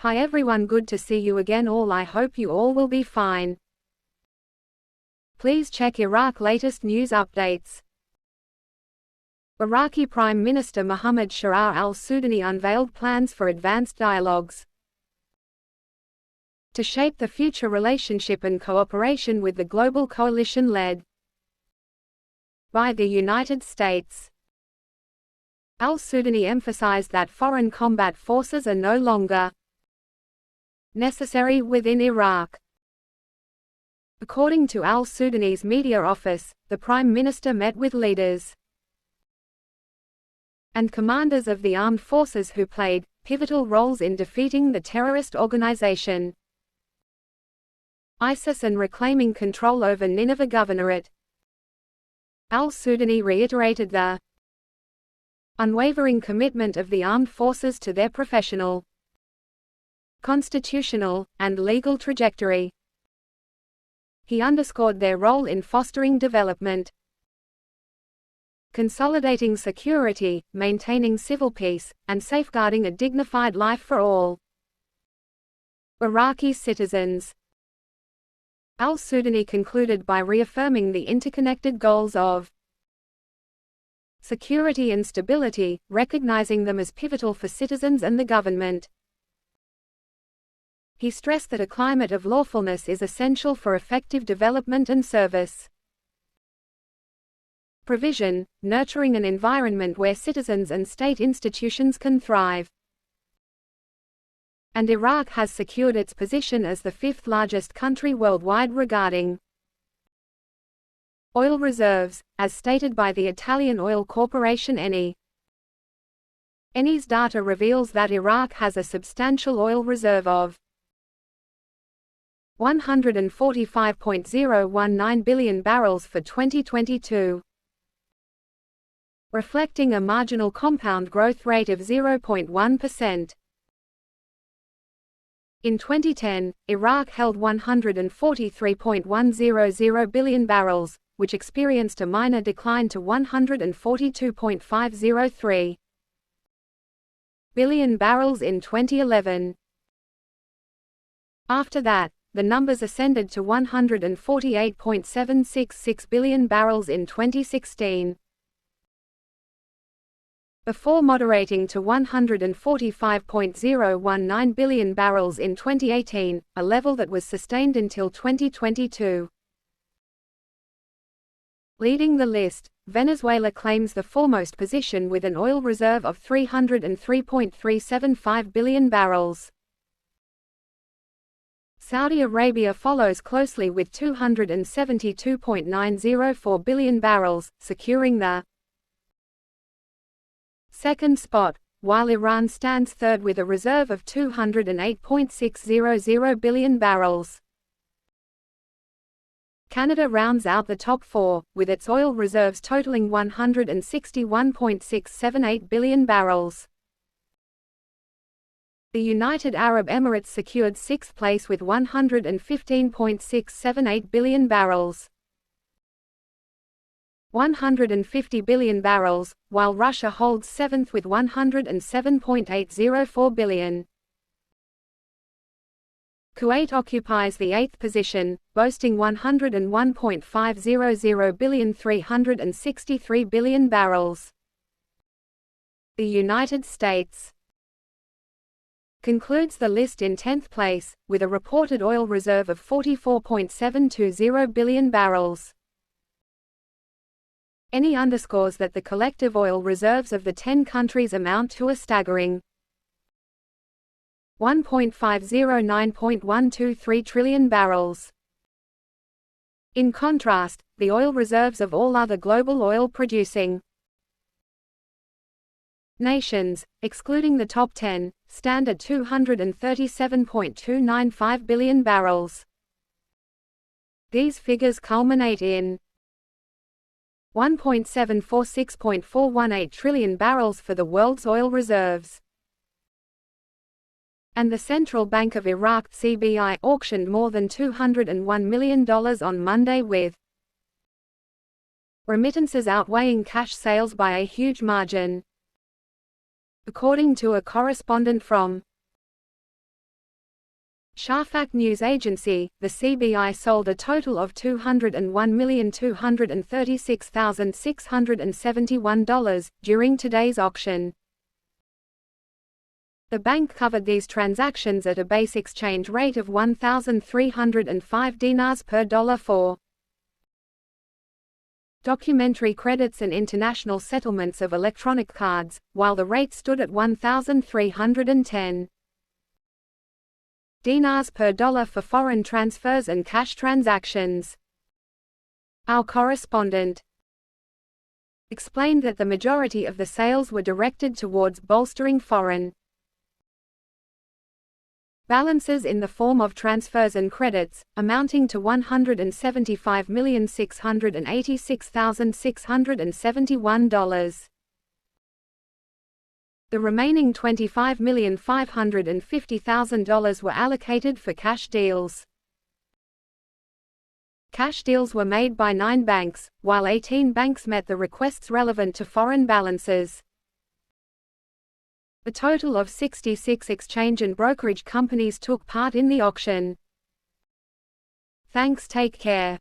Hi everyone, good to see you again all. I hope you all will be fine. Please check Iraq latest news updates. Iraqi Prime Minister Mohammed Shia'a al-Sudani unveiled plans for advanced dialogues to shape the future relationship and cooperation with the global coalition led by the United States. Al-Sudani emphasized that foreign combat forces are no longer necessary within Iraq. According to al-Sudani's media office, the Prime Minister met with leaders and commanders of the armed forces who played pivotal roles in defeating the terrorist organization ISIS and reclaiming control over Nineveh Governorate. Al-Sudani reiterated the unwavering commitment of the armed forces to their professional, constitutional, and legal trajectory. He underscored their role in fostering development, consolidating security, maintaining civil peace, and safeguarding a dignified life for all Iraqi citizens. Al-Sudani concluded by reaffirming the interconnected goals of security and stability, recognizing them as pivotal for citizens and the government. He stressed that a climate of lawfulness is essential for effective development and service provision, nurturing an environment where citizens and state institutions can thrive. And Iraq has secured its position as the fifth largest country worldwide regarding oil reserves, as stated by the Italian oil corporation Eni. Eni's data reveals that Iraq has a substantial oil reserve of 145.019 billion barrels for 2022, reflecting a marginal compound growth rate of 0.1%. In 2010, Iraq held 143.100 billion barrels, which experienced a minor decline to 142.503 billion barrels in 2011. After that, the numbers ascended to 148.766 billion barrels in 2016, before moderating to 145.019 billion barrels in 2018, a level that was sustained until 2022. Leading the list, Venezuela claims the foremost position with an oil reserve of 303.375 billion barrels. Saudi Arabia follows closely with 272.904 billion barrels, securing the second spot, while Iran stands third with a reserve of 208.600 billion barrels. Canada rounds out the top four, with its oil reserves totaling 161.678 billion barrels. The United Arab Emirates secured sixth place with 115.678 billion barrels. 150 billion barrels, while Russia holds seventh with 107.804 billion. Kuwait occupies the eighth position, boasting 101.500 billion 363 billion barrels. The United States concludes the list in 10th place, with a reported oil reserve of 44.720 billion barrels. Eni underscores that the collective oil reserves of the 10 countries amount to a staggering 1.509.123 trillion barrels. In contrast, the oil reserves of all other global oil-producing nations, excluding the top 10, stand at 237.295 billion barrels. These figures culminate in 1.746.418 trillion barrels for the world's oil reserves. And the Central Bank of Iraq (CBI) auctioned more than $201 million on Monday, with remittances outweighing cash sales by a huge margin. According to a correspondent from Shafak News Agency, the CBI sold a total of $201,236,671 during today's auction. The bank covered these transactions at a base exchange rate of 1,305 dinars per dollar for documentary credits and international settlements of electronic cards, while the rate stood at 1,310 dinars per dollar for foreign transfers and cash transactions. Our correspondent explained that the majority of the sales were directed towards bolstering foreign balances in the form of transfers and credits, amounting to $175,686,671. The remaining $25,550,000 were allocated for cash deals. Cash deals were made by 9 banks, while 18 banks met the requests relevant to foreign balances. A total of 66 exchange and brokerage companies took part in the auction. Thanks, take care.